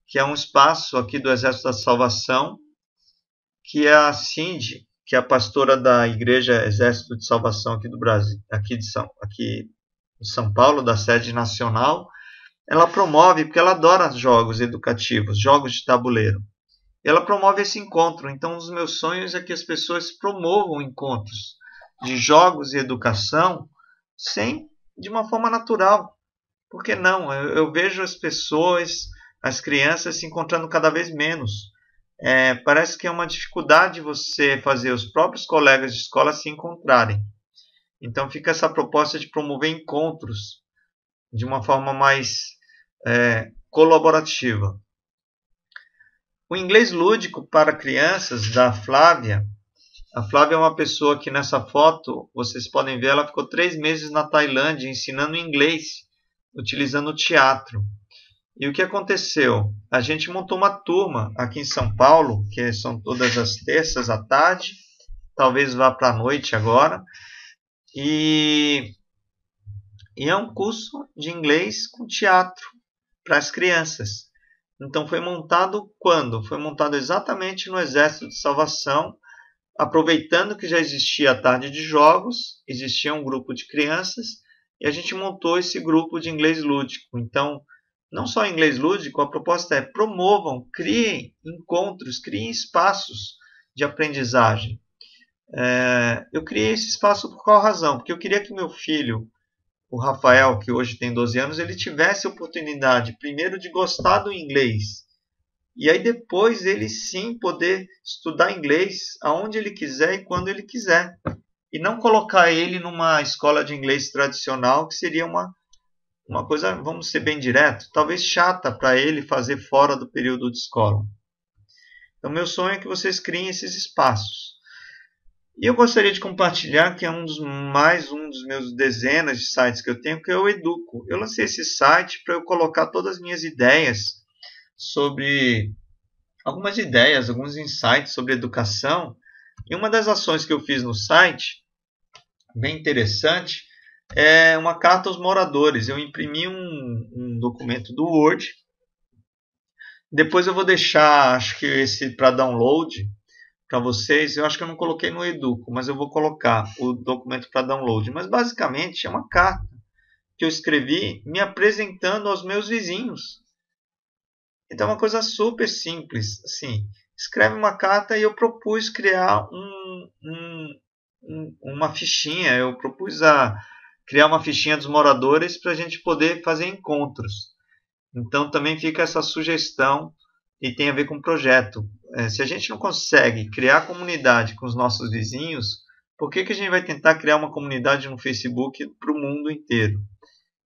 que é um espaço aqui do Exército da Salvação, que é a Cindy, que é a pastora da Igreja Exército de Salvação aqui do Brasil, aqui de São Paulo, da sede nacional. Ela promove, porque ela adora jogos educativos, jogos de tabuleiro. E ela promove esse encontro. Então, um dos meus sonhos é que as pessoas promovam encontros de jogos e educação de uma forma natural. Por que não? Eu vejo as pessoas, as crianças se encontrando cada vez menos. Parece que é uma dificuldade você fazer os próprios colegas de escola se encontrarem. Então fica essa proposta de promover encontros de uma forma mais colaborativa. O inglês lúdico para crianças da Flávia. A Flávia é uma pessoa que nessa foto, vocês podem ver, ela ficou 3 meses na Tailândia ensinando inglês, utilizando o teatro. E o que aconteceu? A gente montou uma turma aqui em São Paulo, que são todas as terças à tarde, talvez vá para a noite agora, e é um curso de inglês com teatro para as crianças. Então foi montado quando? Foi montado exatamente no Exército de Salvação, aproveitando que já existia a tarde de jogos, existia um grupo de crianças, e a gente montou esse grupo de inglês lúdico. Então, não só inglês lúdico, a proposta é promovam, criem encontros, criem espaços de aprendizagem. Eu criei esse espaço por qual razão? Porque eu queria que meu filho, o Rafael, que hoje tem 12 anos, ele tivesse a oportunidade, primeiro, de gostar do inglês. E aí depois ele sim poder estudar inglês aonde ele quiser e quando ele quiser. E não colocar ele numa escola de inglês tradicional, que seria uma coisa, vamos ser bem direto, talvez chata para ele fazer fora do período de escola. Então meu sonho é que vocês criem esses espaços. E eu gostaria de compartilhar que é um dos meus dezenas de sites que eu tenho, que é o Educo. Eu lancei esse site para eu colocar todas as minhas ideias sobre alguns insights sobre educação. E uma das ações que eu fiz no site, bem interessante, é uma carta aos moradores. Eu imprimi um documento do Word. Depois eu vou deixar, acho que esse para download para vocês. Eu acho que eu não coloquei no Educo, mas eu vou colocar o documento para download. Mas basicamente é uma carta que eu escrevi me apresentando aos meus vizinhos. Então é uma coisa super simples. Assim, escreve uma carta e eu propus criar uma fichinha. Eu propus criar uma fichinha dos moradores para a gente poder fazer encontros. Então também fica essa sugestão e tem a ver com o projeto. Se a gente não consegue criar comunidade com os nossos vizinhos, por que a gente vai tentar criar uma comunidade no Facebook para o mundo inteiro?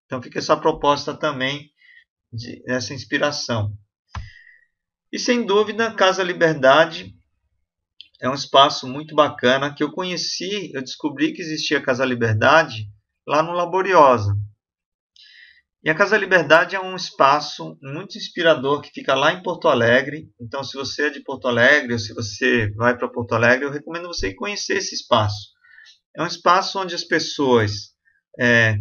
Então fica essa proposta também, essa inspiração. E sem dúvida, Casa Liberdade é um espaço muito bacana que eu descobri que existia Casa Liberdade lá no Laboriosa. E a Casa Liberdade é um espaço muito inspirador que fica lá em Porto Alegre. Então, se você é de Porto Alegre ou se você vai para Porto Alegre, eu recomendo você conhecer esse espaço. É um espaço onde as pessoas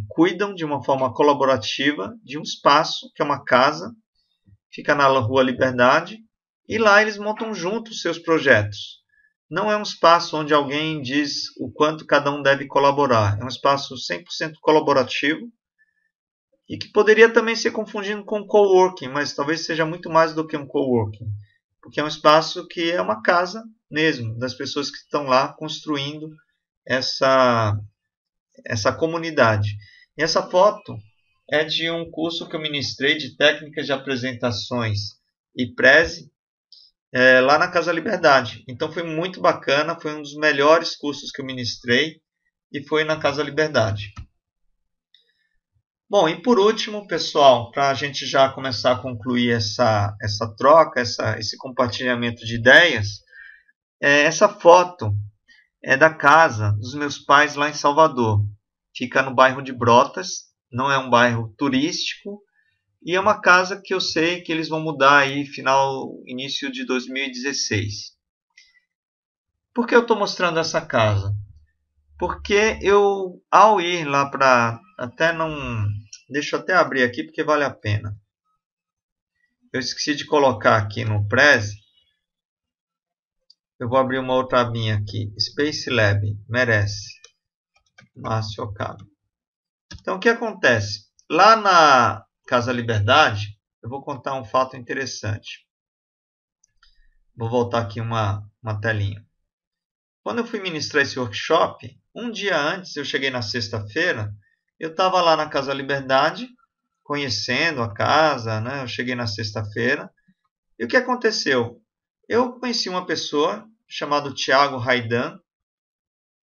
cuidam de uma forma colaborativa de um espaço, que é uma casa, fica na Rua Liberdade, e lá eles montam juntos os seus projetos. Não é um espaço onde alguém diz o quanto cada um deve colaborar. É um espaço 100% colaborativo, e que poderia também ser confundido com coworking, mas talvez seja muito mais do que um coworking, porque é um espaço que é uma casa mesmo, das pessoas que estão lá construindo essa comunidade. E essa foto é de um curso que eu ministrei de técnicas de apresentações e prese lá na Casa Liberdade. Então foi muito bacana, foi um dos melhores cursos que eu ministrei e foi na Casa Liberdade. Bom, e por último, pessoal, para a gente já começar a concluir essa troca, esse compartilhamento de ideias, essa foto é da casa dos meus pais lá em Salvador. Fica no bairro de Brotas, não é um bairro turístico, e é uma casa que eu sei que eles vão mudar aí início de 2016. Por que eu estou mostrando essa casa? Porque eu, ao ir lá para... Deixa eu até abrir aqui porque vale a pena. Eu esqueci de colocar aqui no Prezi. Eu vou abrir uma outra abinha aqui. Space Lab, merece. Márcio Okabe. Então o que acontece? Lá na Casa Liberdade, eu vou contar um fato interessante. Vou voltar aqui uma telinha. Quando eu fui ministrar esse workshop, um dia antes, eu cheguei na sexta-feira, eu estava lá na Casa Liberdade, conhecendo a casa, né? Eu cheguei na sexta-feira. E o que aconteceu? Eu conheci uma pessoa chamada Thiago Raidan.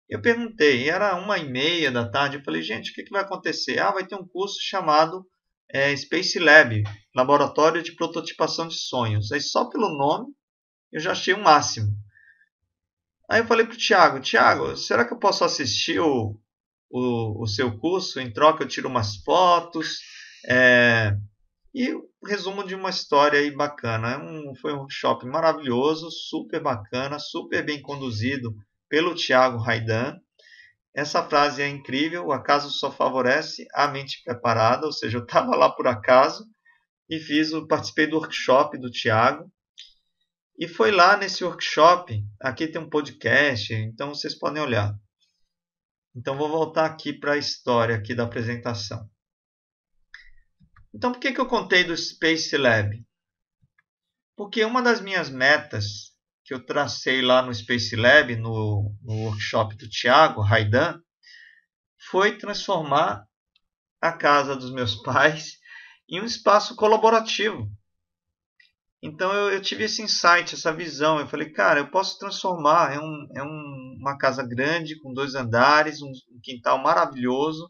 Eu perguntei, era 1h30 da tarde, eu falei, gente, o que vai acontecer? Vai ter um curso chamado Space Lab, Laboratório de Prototipação de Sonhos. Aí só pelo nome, eu já achei o máximo. Aí eu falei para o Thiago, será que eu posso assistir o seu curso? Em troca eu tiro umas fotos. E resumo de uma história aí bacana. Foi um workshop maravilhoso, super bacana, super bem conduzido pelo Thiago Raidan. Essa frase é incrível, o acaso só favorece a mente preparada, ou seja, eu estava lá por acaso e participei do workshop do Thiago. E foi lá nesse workshop, aqui tem um podcast, então vocês podem olhar. Então vou voltar aqui para a história aqui da apresentação. Então por que eu contei do Space Lab? Porque uma das minhas metas que eu tracei lá no Space Lab, no workshop do Thiago Raidan, foi transformar a casa dos meus pais em um espaço colaborativo. Então eu tive esse insight, essa visão. Eu falei, cara, eu posso transformar. Uma casa grande, com 2 andares, um quintal maravilhoso.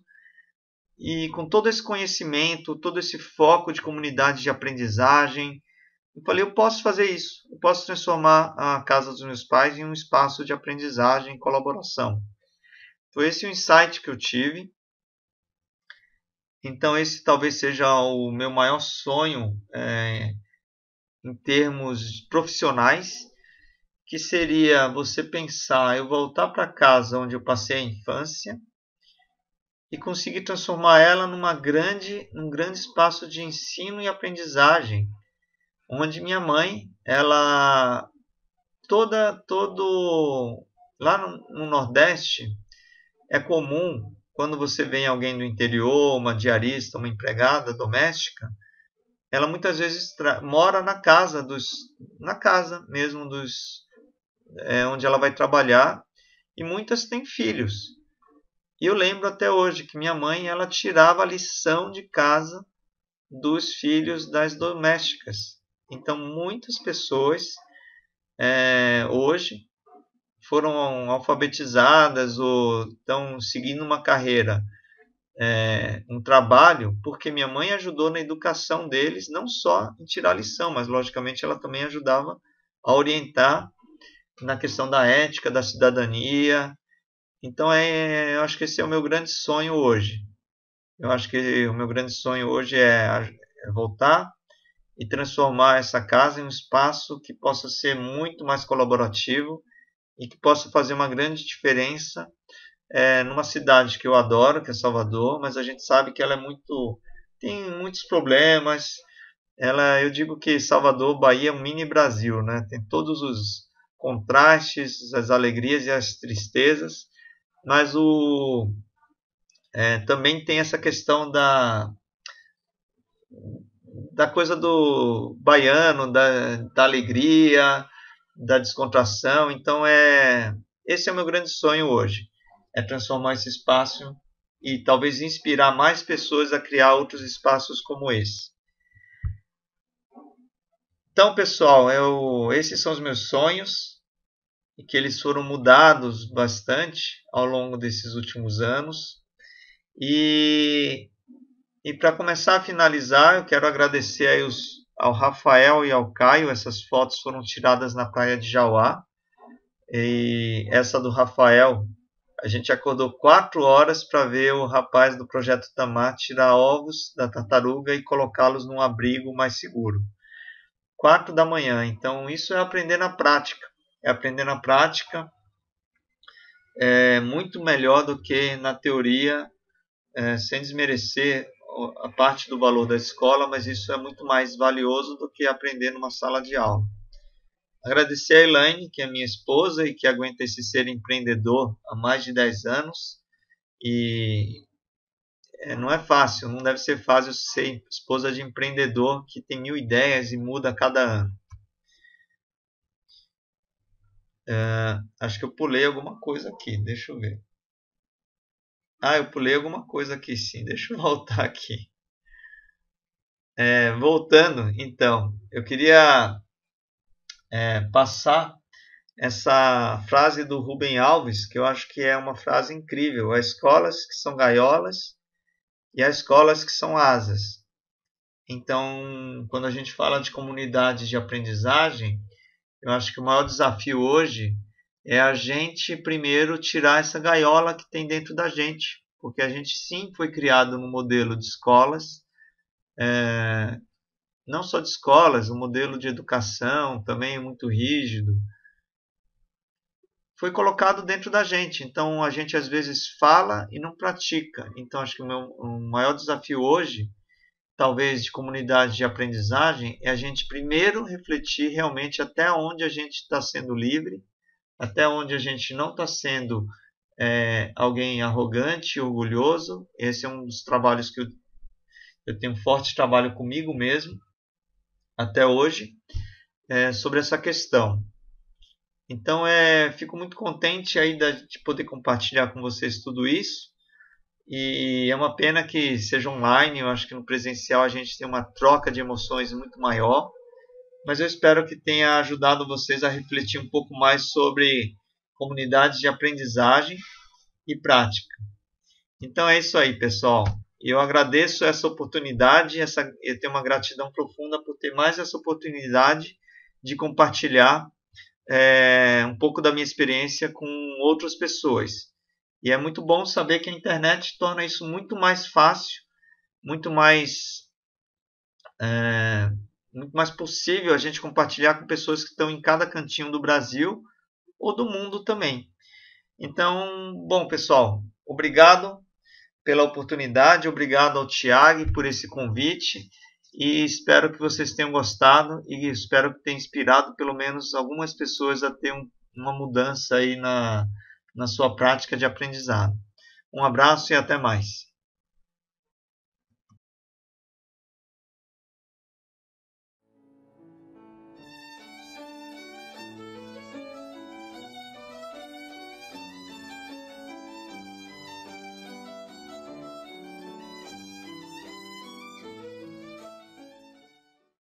E com todo esse conhecimento, todo esse foco de comunidade de aprendizagem, eu falei, eu posso fazer isso. Eu posso transformar a casa dos meus pais em um espaço de aprendizagem e colaboração. Foi esse o insight que eu tive. Então esse talvez seja o meu maior sonho em termos profissionais, que seria você pensar, eu voltar para casa onde eu passei a infância e conseguir transformar ela num grande espaço de ensino e aprendizagem, onde minha mãe, ela lá no Nordeste é comum quando você vê alguém do interior, uma diarista, uma empregada doméstica, ela muitas vezes mora na casa mesmo onde ela vai trabalhar, e muitas têm filhos. E eu lembro até hoje que minha mãe, ela tirava a lição de casa dos filhos das domésticas. Então, muitas pessoas hoje foram alfabetizadas ou estão seguindo uma carreira, um trabalho, porque minha mãe ajudou na educação deles, não só em tirar lição, mas logicamente ela também ajudava a orientar na questão da ética, da cidadania. Então eu acho que esse é o meu grande sonho hoje. Eu acho que o meu grande sonho hoje é voltar e transformar essa casa em um espaço que possa ser muito mais colaborativo e que possa fazer uma grande diferença numa cidade que eu adoro, que é Salvador, mas a gente sabe que ela tem muitos problemas. Eu digo que Salvador, Bahia é um mini Brasil, né? Tem todos os contrastes, as alegrias e as tristezas, mas também tem essa questão da coisa do baiano, da alegria, da descontração. Então esse é o meu grande sonho hoje, é transformar esse espaço e talvez inspirar mais pessoas a criar outros espaços como esse. Então, pessoal, esses são os meus sonhos e que eles foram mudados bastante ao longo desses últimos anos. E para começar a finalizar, eu quero agradecer aí ao Rafael e ao Caio. Essas fotos foram tiradas na praia de Jauá. E essa do Rafael, a gente acordou 4 horas para ver o rapaz do Projeto Tamar tirar ovos da tartaruga e colocá-los num abrigo mais seguro. 4 da manhã. Então isso é aprender na prática. É aprender na prática. É muito melhor do que na teoria, sem desmerecer a parte do valor da escola, mas isso é muito mais valioso do que aprender numa sala de aula. Agradecer a Elaine, que é minha esposa e que aguenta esse ser empreendedor há mais de 10 anos. E não é fácil, não deve ser fácil ser esposa de empreendedor que tem 1000 ideias e muda a cada ano. Acho que eu pulei alguma coisa aqui, deixa eu ver. Eu pulei alguma coisa aqui sim, deixa eu voltar aqui. Voltando, então, eu queria passar essa frase do Rubem Alves, que eu acho que é uma frase incrível. Há escolas que são gaiolas e há escolas que são asas. Então, quando a gente fala de comunidade de aprendizagem, eu acho que o maior desafio hoje é a gente primeiro tirar essa gaiola que tem dentro da gente, porque a gente sim foi criado no modelo de escolas, não só de escolas, o modelo de educação também é muito rígido, foi colocado dentro da gente. Então a gente às vezes fala e não pratica. Então acho que o maior desafio hoje, talvez de comunidade de aprendizagem, é a gente primeiro refletir realmente até onde a gente está sendo livre, até onde a gente não está sendo alguém arrogante, orgulhoso. Esse é um dos trabalhos que eu tenho um forte trabalho comigo mesmo até hoje, sobre essa questão. Então fico muito contente aí de poder compartilhar com vocês tudo isso. E é uma pena que seja online. Eu acho que no presencial a gente tem uma troca de emoções muito maior. Mas eu espero que tenha ajudado vocês a refletir um pouco mais sobre comunidades de aprendizagem e prática. Então é isso aí, pessoal. Eu agradeço essa oportunidade. Eu tenho uma gratidão profunda por ter mais essa oportunidade de compartilhar um pouco da minha experiência com outras pessoas. E é muito bom saber que a internet torna isso muito mais fácil, muito mais possível a gente compartilhar com pessoas que estão em cada cantinho do Brasil ou do mundo também. Então, bom, pessoal, obrigado pela oportunidade, obrigado ao Tiago por esse convite. E espero que vocês tenham gostado e espero que tenha inspirado pelo menos algumas pessoas a ter uma mudança aí na sua prática de aprendizado. Um abraço e até mais.